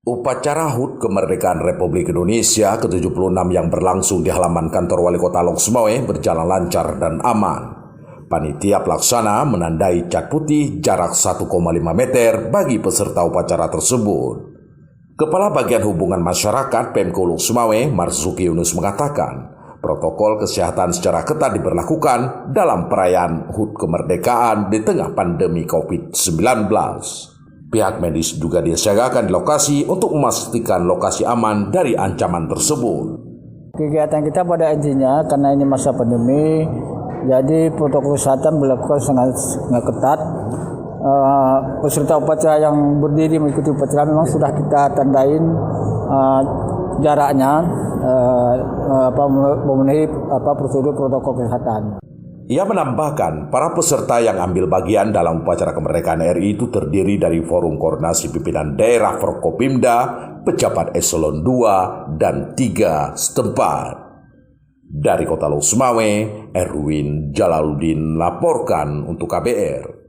Upacara HUT Kemerdekaan Republik Indonesia ke-76 yang berlangsung di halaman kantor Wali Kota Lok Sumawe berjalan lancar dan aman. Panitia pelaksana menandai cat putih jarak 1,5 meter bagi peserta upacara tersebut. Kepala Bagian Hubungan Masyarakat Pemko Lok Sumawe, Marzuki Yunus mengatakan, protokol kesehatan secara ketat diberlakukan dalam perayaan HUT Kemerdekaan di tengah pandemi COVID-19. Pihak medis juga disiagakan di lokasi untuk memastikan lokasi aman dari ancaman tersebut. Kegiatan kita pada intinya karena ini masa pandemi, jadi protokol kesehatan dilakukan sangat ketat. Peserta upacara yang berdiri mengikuti upacara memang sudah kita tandain jaraknya, memenuhi prosedur protokol kesehatan. Ia menambahkan, para peserta yang ambil bagian dalam upacara kemerdekaan RI itu terdiri dari Forum Koordinasi Pimpinan Daerah Forkopimda, pejabat eselon 2 dan 3 setempat. Dari Kota Lok Sumawe, Erwin Jalaluddin laporkan untuk KBR.